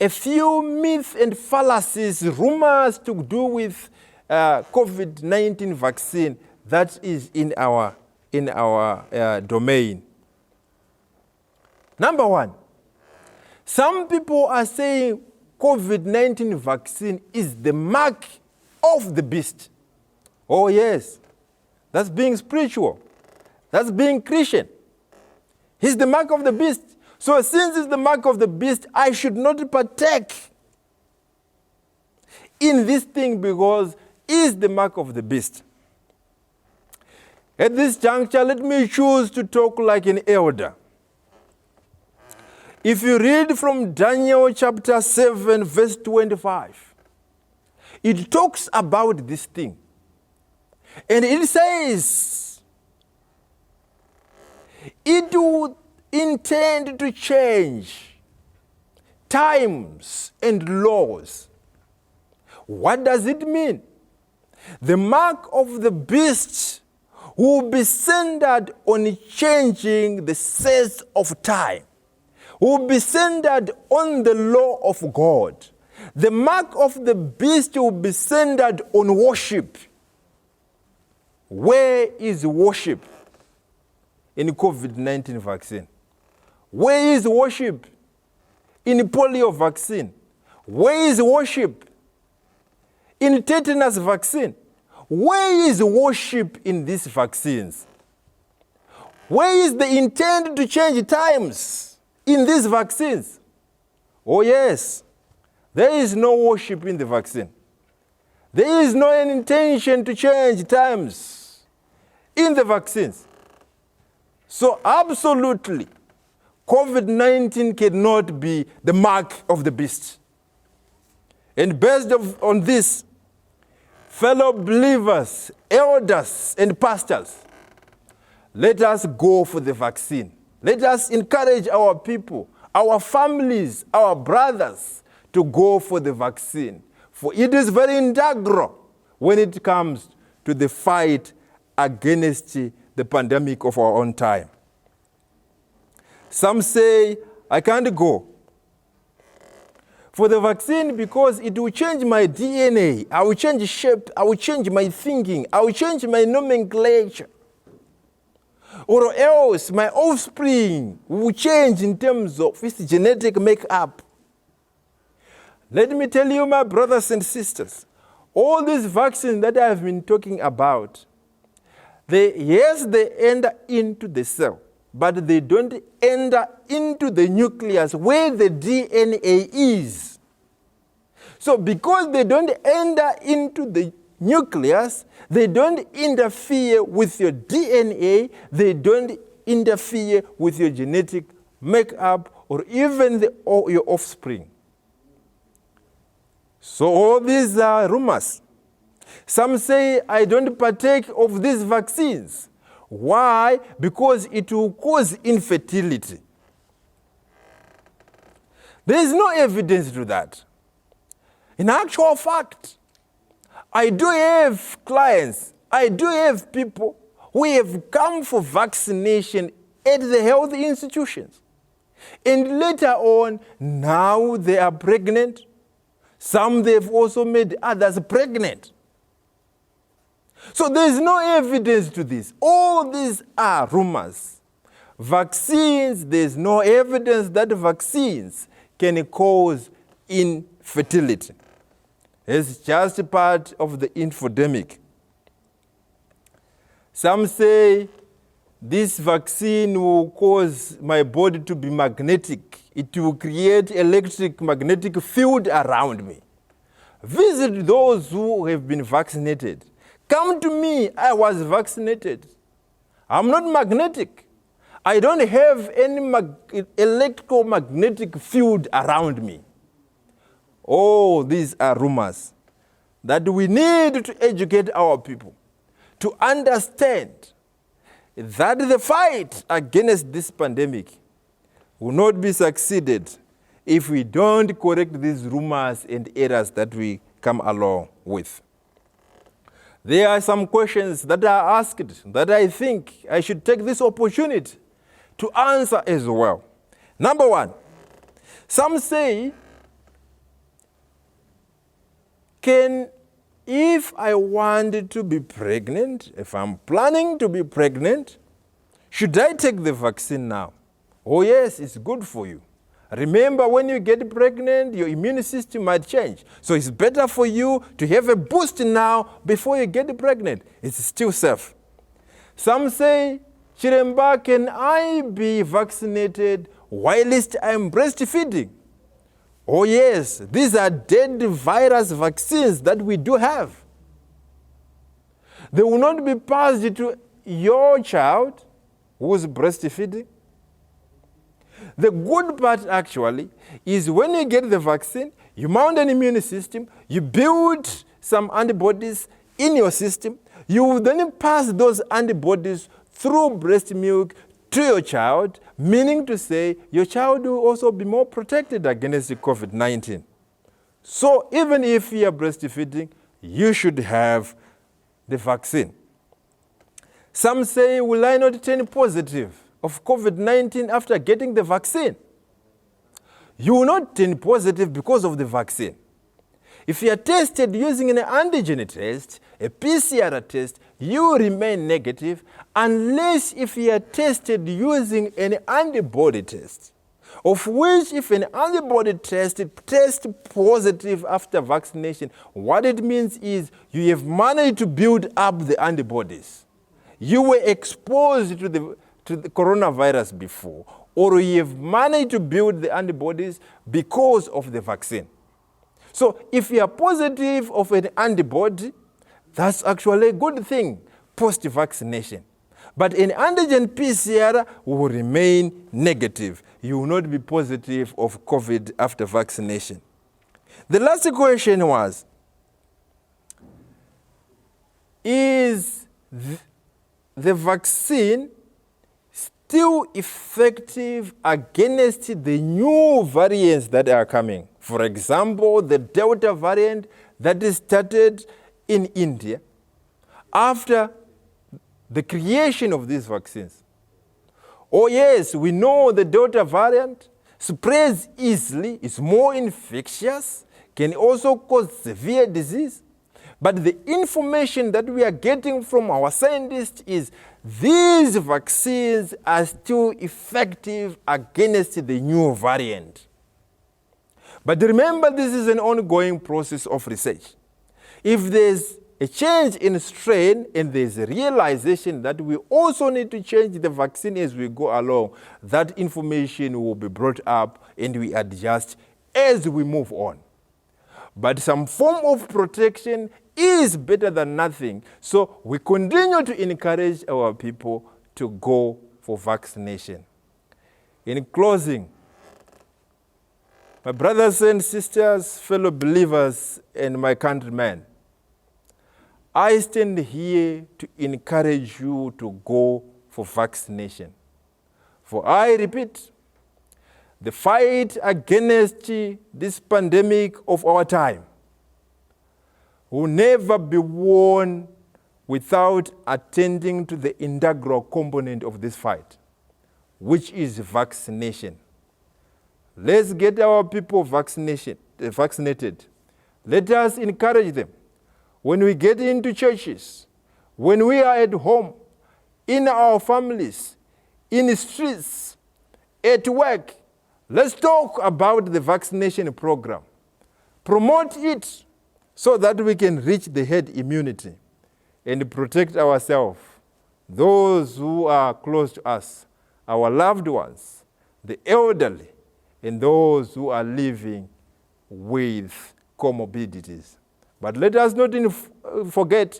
a few myths and fallacies, rumors to do with COVID-19 vaccine that is in our domain. Number one, some people are saying COVID-19 vaccine is the mark of the beast. Oh yes, that's being spiritual. That's being Christian. He's the mark of the beast. So since it's the mark of the beast, I should not partake in this thing because it's the mark of the beast. At this juncture, let me choose to talk like an elder. If you read from Daniel chapter 7, verse 25, it talks about this thing. And it says, it would intend to change times and laws. What does it mean? The mark of the beast will be centered on changing the sense of time, will be centered on the law of God. The mark of the beast will be centered on worship. Where is worship in COVID-19 vaccine? Where is worship in polio vaccine? Where is worship in tetanus vaccine? Where is worship in these vaccines? Where is the intent to change times in these vaccines? Oh yes, there is no worship in the vaccine. There is no intention to change times in the vaccines. So absolutely, COVID-19 cannot be the mark of the beast. And based on this, fellow believers, elders, and pastors, let us go for the vaccine. Let us encourage our people, our families, our brothers to go for the vaccine. For it is very integral when it comes to the fight against the pandemic of our own time. Some say, I can't go for the vaccine because it will change my DNA. I will change shape. I will change my thinking. I will change my nomenclature. Or else my offspring will change in terms of its genetic makeup. Let me tell you, my brothers and sisters, all these vaccines that I have been talking about, they enter into the cell, but they don't enter into the nucleus where the DNA is. So because they don't enter into the nucleus, they don't interfere with your DNA, they don't interfere with your genetic makeup or even your offspring. So all these are rumors. Some say, I don't partake of these vaccines. Why? Because it will cause infertility. There is no evidence to that. In actual fact, I do have clients, I do have people who have come for vaccination at the health institutions. And later on, now they are pregnant. Some they've also made others pregnant. So there is no evidence to this. All these are rumors. Vaccines, there is no evidence that vaccines can cause infertility. It's just part of the infodemic. Some say this vaccine will cause my body to be magnetic. It will create magnetic field around me. Visit those who have been vaccinated. Come to me, I was vaccinated. I'm not magnetic. I don't have any electromagnetic field around me. Oh, these are rumors that we need to educate our people to understand that the fight against this pandemic will not be succeeded if we don't correct these rumors and errors that we come along with. There are some questions that are asked that I think I should take this opportunity to answer as well. Number one, some say, if I wanted to be pregnant, if I'm planning to be pregnant, should I take the vaccine now? Oh yes, it's good for you. Remember, when you get pregnant, your immune system might change. So it's better for you to have a boost now before you get pregnant. It's still safe. Some say, Chiremba, can I be vaccinated whilst I'm breastfeeding? Oh yes, these are dead virus vaccines that we do have. They will not be passed to your child who's breastfeeding. The good part actually is when you get the vaccine, you mount an immune system, you build some antibodies in your system, you will then pass those antibodies through breast milk to your child, meaning to say your child will also be more protected against COVID-19. So even if you are breastfeeding, you should have the vaccine. Some say, will I not turn positive of COVID-19 after getting the vaccine? You will not turn positive because of the vaccine. If you are tested using an antigen test, a PCR test, you remain negative unless if you are tested using an antibody test, of which if an antibody test tests positive after vaccination, what it means is you have managed to build up the antibodies. You were exposed to the coronavirus before, or you have managed to build the antibodies because of the vaccine. So if you are positive of an antibody, that's actually a good thing post-vaccination. But an antigen PCR will remain negative. You will not be positive of COVID after vaccination. The last question was, is the vaccine still effective against the new variants that are coming? For example, the Delta variant that is started in India after the creation of these vaccines. Oh yes, we know the Delta variant spreads easily, is more infectious, can also cause severe disease. But the information that we are getting from our scientists is these vaccines are still effective against the new variant. But remember, this is an ongoing process of research. If there's a change in strain and there's a realization that we also need to change the vaccine as we go along, that information will be brought up and we adjust as we move on. But some form of protection is better than nothing. So we continue to encourage our people to go for vaccination. In closing, my brothers and sisters, fellow believers, and my countrymen, I stand here to encourage you to go for vaccination. For I repeat, the fight against this pandemic of our time will never be won without attending to the integral component of this fight, which is vaccination. Let's get our people vaccinated. Let us encourage them. When we get into churches, when we are at home, in our families, in the streets, at work, let's talk about the vaccination program. Promote it so that we can reach the herd immunity and protect ourselves, those who are close to us, our loved ones, the elderly, and those who are living with comorbidities. But let us not forget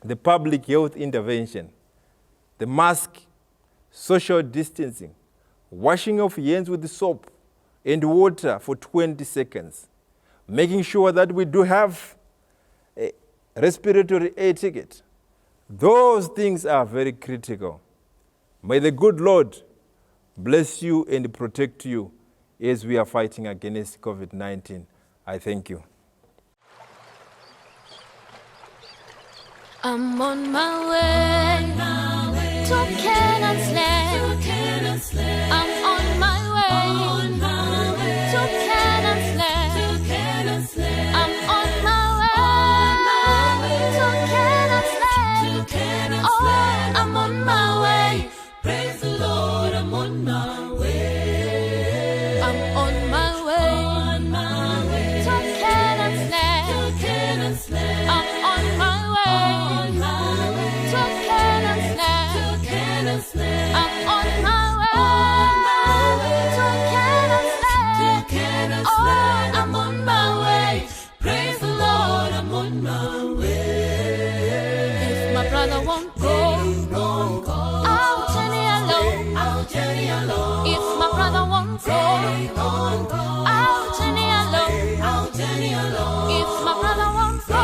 the public health intervention, the mask, social distancing, washing of hands with soap and water for 20 seconds, making sure that we do have a respiratory etiquette. Those things are very critical. May the good Lord bless you and protect you as we are fighting against COVID-19. I thank you. I'm on my way to Canaan's land. I'm on my way to Canaan's land. I'm on my way to Canaan's land. Oh, I'm on my way. Praise the Lord, I'm on my way. I'm on my way to Canaan's land. I'm on my way. I'm on my way to Canaan's land. Oh, I'm on my way. Praise the Lord, I'm on my way. If my brother won't go, I'll journey alone. If my brother won't go, I'll journey alone. If my brother won't go,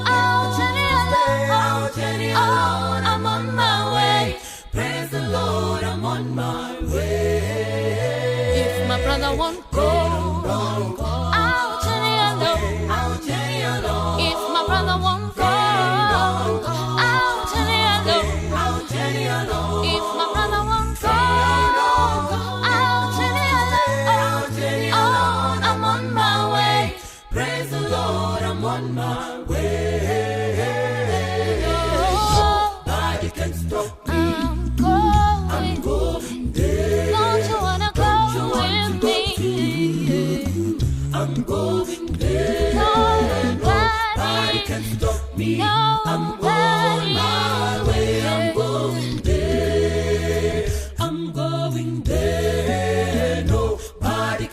I'll journey alone. Oh, I'm on my way. Praise the Lord, I'm on my way. If my brother won't go, I'll journey alone. If my brother won't go, I'll journey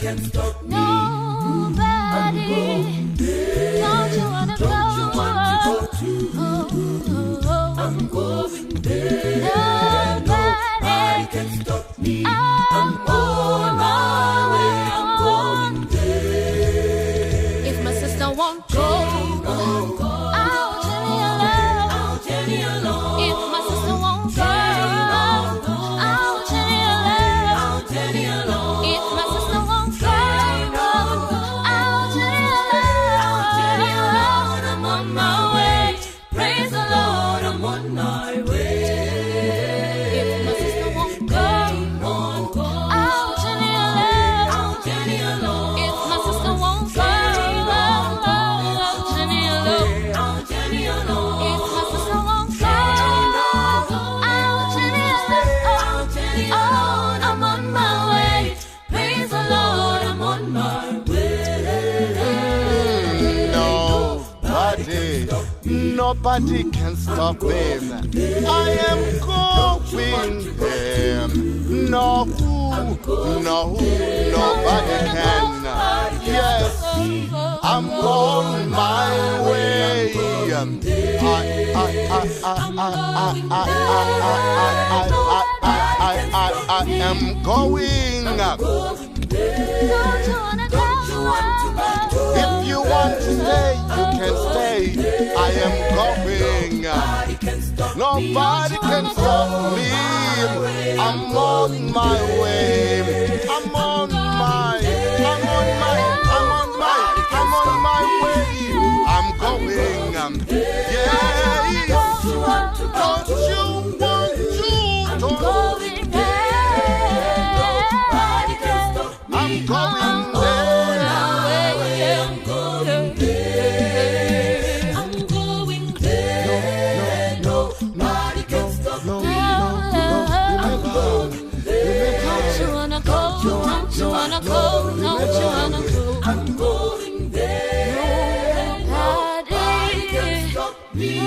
Don't you wanna go? I'm going there. Nobody can stop me. I'm on my way. I'm going there. If my sister won't go, I'll journey alone. If my sister won't go, I'll journey alone. If my sister won't go, I'll journey alone. I'm on my way. Praise the Lord, I'm on my way. If my sister won't go, I'll journey alone. If my sister won't go, I'll journey alone. If my sister won't go, I'll journey alone. I'm on my way. Praise the Lord, I'm on my way. Nobody can stop him. I am going there. Nobody can. Yes, I'm on my way. I am going. If you want to stay, you can stay. I am going. Nobody can stop me. I'm on my way. I'm on my way. I'm going. Yeah. Don't you want to? I'm going there. Nobody can stop me. Don't you wanna go? Don't you wanna go? Don't you wanna go? I'm going there. Nobody can stop me.